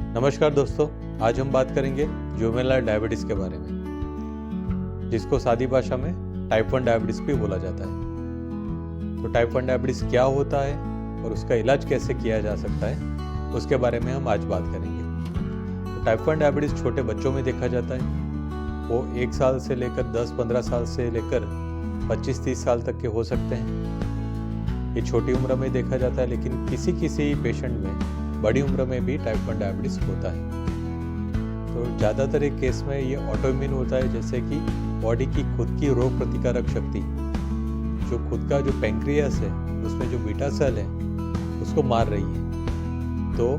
नमस्कार दोस्तों, आज हम बात करेंगे जुवेनाइल डायबिटीज़ के बारे में, जिसको सादी भाषा में टाइप 1 डायबिटीज़ भी बोला जाता है। तो टाइप 1 डायबिटीज़ क्या होता है और उसका इलाज कैसे किया जा सकता है, उसके बारे में हम आज बात करेंगे। तो टाइप 1 डायबिटीज़ छोटे बच्चों में देखा जाता है। वो 1 साल से लेकर 10-15 साल से लेकर 25-30 साल तक के हो सकते हैं। ये छोटी उम्र में देखा जाता है, लेकिन किसी पेशेंट में बड़ी उम्र में भी टाइप 1 डायबिटीज़ होता है। तो ज़्यादातर एक केस में ये ऑटोइम्यून होता है, जैसे कि बॉडी की खुद की रोग प्रतिकारक शक्ति, जो खुद का जो पैंक्रियास है उसमें जो बीटा सेल है उसको मार रही है। तो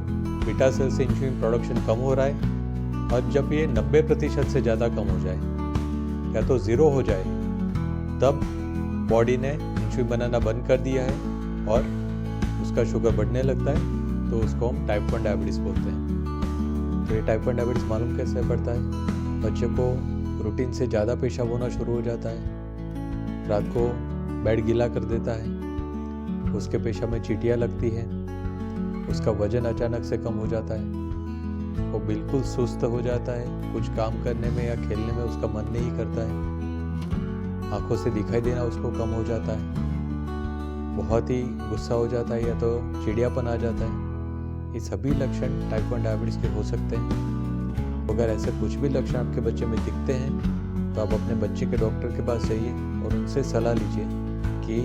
बीटा सेल से इंसुलिन प्रोडक्शन कम हो रहा है, और जब ये 90% से ज़्यादा कम हो जाए या तो ज़ीरो हो जाए, तब बॉडी ने इंसुलिन बनाना बंद कर दिया है और उसका शुगर बढ़ने लगता है। तो उसको हम टाइप 1 डायबिटीज़ बोलते हैं। तो ये टाइप 1 डायबिटीज़ मालूम कैसे पड़ता है? बच्चे को रूटीन से ज़्यादा पेशाब होना शुरू हो जाता है, रात को बेड गीला कर देता है, उसके पेशाब में चींटियाँ लगती है, उसका वजन अचानक से कम हो जाता है, वो बिल्कुल सुस्त हो जाता है, कुछ काम करने में या खेलने में उसका मन नहीं करता है, आंखों से दिखाई देना उसको कम हो जाता है, बहुत ही गुस्सा हो जाता है या तो चिड़ियापन आ जाता है। ये सभी लक्षण टाइप 1 डायबिटीज़ के हो सकते हैं। अगर ऐसे कुछ भी लक्षण आपके बच्चे में दिखते हैं, तो आप अपने बच्चे के डॉक्टर के पास जाइए और उनसे सलाह लीजिए कि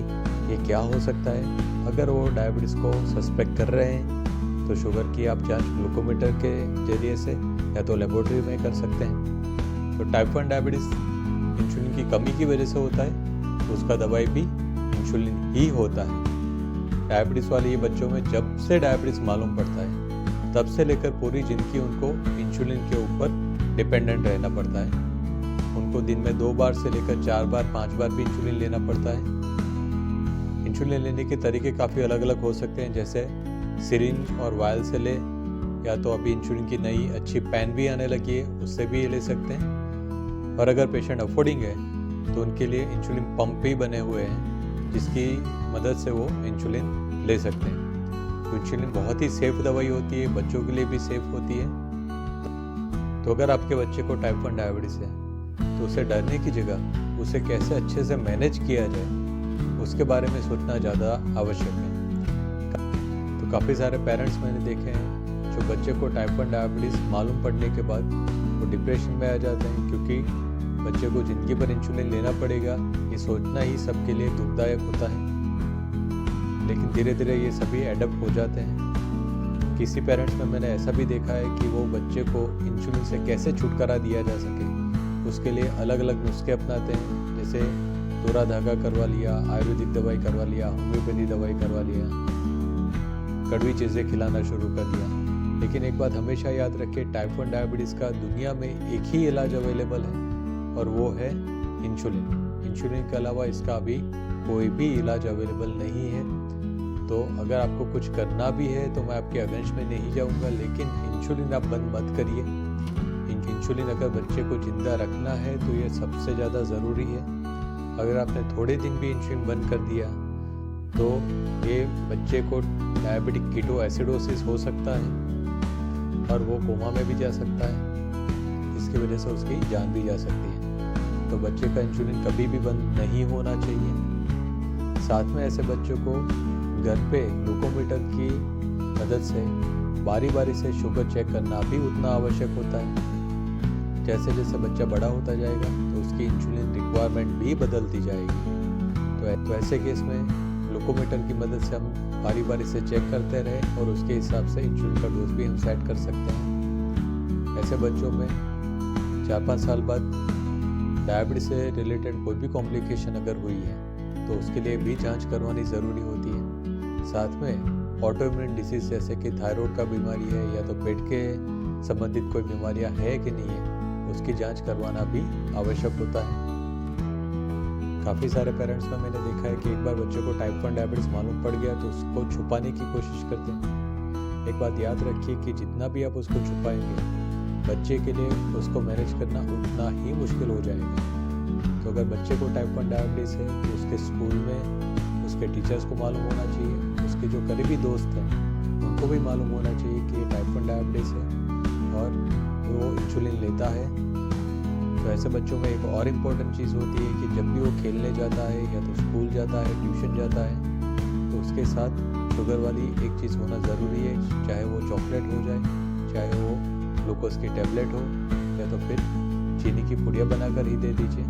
ये क्या हो सकता है। अगर वो डायबिटीज़ को सस्पेक्ट कर रहे हैं, तो शुगर की आप जांच ग्लूकोमीटर के जरिए से या तो लेबोरेटरी में कर सकते हैं। तो टाइप 1 डायबिटीज़ इंसुलिन की कमी की वजह से होता है, तो उसका दवाई भी इंसुलिन ही होता है। डायबिटीज़ वाले ये बच्चों में जब से डायबिटीज़ मालूम पड़ता है, तब से लेकर पूरी ज़िंदगी उनको इंसुलिन के ऊपर डिपेंडेंट रहना पड़ता है। उनको दिन में 2 बार से लेकर 4 बार 5 बार भी इंसुलिन लेना पड़ता है। इंसुलिन लेने के तरीके काफ़ी अलग अलग हो सकते हैं, जैसे सिरिंज और वायल से ले, या तो अभी इंसुलिन की नई अच्छी पेन भी आने लगी है, उससे भी ये ले सकते हैं। और अगर पेशेंट अफोर्डिंग है, तो उनके लिए इंसुलिन पंप भी बने हुए हैं, जिसकी मदद से वो इंसुलिन ले सकते हैं। तो इंसुलिन बहुत ही सेफ दवाई होती है, बच्चों के लिए भी सेफ होती है। तो अगर आपके बच्चे को टाइप 1 डायबिटीज़ है, तो उसे डरने की जगह उसे कैसे अच्छे से मैनेज किया जाए, उसके बारे में सोचना ज़्यादा आवश्यक है। तो काफ़ी सारे पेरेंट्स मैंने देखे हैं जो बच्चे को टाइप 1 डायबिटीज़ मालूम पड़ने के बाद वो डिप्रेशन में आ जाते हैं, क्योंकि बच्चे को ज़िंदगी भर इंसुलिन लेना पड़ेगा, ये सोचना ही सबके लिए दुखदायक होता है। लेकिन धीरे धीरे ये सभी एडप्ट हो जाते हैं। किसी पेरेंट्स में मैंने ऐसा भी देखा है कि वो बच्चे को इंसुलिन से कैसे छुटकारा दिया जा सके, उसके लिए अलग अलग नुस्खे अपनाते हैं, जैसे दोहरा धागा करवा लिया, आयुर्वेदिक दवाई करवा लिया, होम्योपैथी दवाई करवा लिया, कड़वी चीज़ें खिलाना शुरू कर दिया। लेकिन एक बात हमेशा याद रखिए, टाइप 1 डायबिटीज़ का दुनिया में एक ही इलाज अवेलेबल है, और वो है इंसुलिन। इंसुलिन के अलावा इसका अभी कोई भी इलाज अवेलेबल नहीं है। तो अगर आपको कुछ करना भी है, तो मैं आपके अगेंस्ट में नहीं जाऊंगा, लेकिन इंसुलिन आप बंद मत करिए। इंसुलिन अगर बच्चे को जिंदा रखना है, तो ये सबसे ज़्यादा ज़रूरी है। अगर आपने थोड़े दिन भी इंसुलिन बंद कर दिया, तो ये बच्चे को डायबिटिक कीटो एसिडोसिस हो सकता है और वो कोमा में भी जा सकता है। इसकी वजह से उसकी जान भी जा सकती है। तो बच्चे का इंसुलिन कभी भी बंद नहीं होना चाहिए। साथ में ऐसे बच्चों को घर पे ग्लूकोमीटर की मदद से बारी बारी से शुगर चेक करना भी उतना आवश्यक होता है। जैसे जैसे बच्चा बड़ा होता जाएगा, तो उसकी इंसुलिन रिक्वायरमेंट भी बदलती जाएगी। तो ऐसे केस में ग्लूकोमीटर की मदद से हम बारी बारी से चेक करते रहें, और उसके हिसाब से इंसुलिन का डोज भी हम सेट कर सकते हैं। ऐसे बच्चों में 4-5 साल बाद डायबिटीज़ से रिलेटेड कोई भी कॉम्प्लिकेशन अगर हुई है, तो उसके लिए भी जांच करवानी ज़रूरी होती है। साथ में ऑटोइम्यून डिसीज़, जैसे कि थायराइड का बीमारी है या तो पेट के संबंधित कोई बीमारियां है कि नहीं है, उसकी जांच करवाना भी आवश्यक होता है। काफ़ी सारे पेरेंट्स में मैंने देखा है कि एक बार बच्चे को टाइप 1 डायबिटीज़ मालूम पड़ गया, तो उसको छुपाने की कोशिश करते हैं। एक बात याद रखिए कि जितना भी आप उसको छुपाएंगे, बच्चे के लिए उसको मैनेज करना उतना ही मुश्किल हो जाएगा। तो अगर बच्चे को टाइप 1 डायबिटीज़ है, तो उसके स्कूल में उसके टीचर्स को मालूम होना चाहिए, उसके जो करीबी दोस्त हैं उनको भी मालूम होना चाहिए कि ये टाइप 1 डायबिटीज़ है। और वो इंसुलिन लेता है। तो ऐसे बच्चों में एक और इम्पोर्टेंट चीज़ होती है कि जब भी वो खेलने जाता है या तो स्कूल जाता है, ट्यूशन जाता है, तो उसके साथ शुगर वाली एक चीज़ होना ज़रूरी है, चाहे वो चॉकलेट हो जाए, चाहे वो ग्लूकोज की टैबलेट हो, या तो फिर चीनी की पुड़िया बनाकर ही दे दीजिए।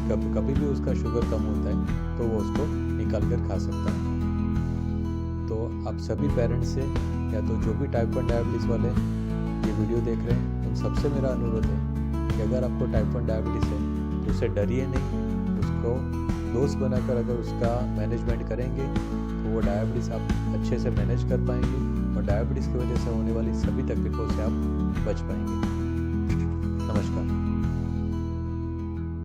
कभी भी उसका शुगर कम होता है तो वो उसको निकाल कर खा सकता है। तो आप सभी पेरेंट्स से या तो जो भी टाइप 1 डायबिटीज़ वाले ये वीडियो देख रहे हैं, उन सबसे मेरा अनुरोध है कि अगर आपको टाइप 1 डायबिटीज़ है तो उसे डरिए नहीं, उसको दोस्त बनाकर अगर उसका मैनेजमेंट करेंगे तो वो डायबिटीज़ आप अच्छे से मैनेज कर पाएंगे और डायबिटीज़ की वजह से होने वाली सभी तकलीफ़ों से आप बच पाएंगे। नमस्कार।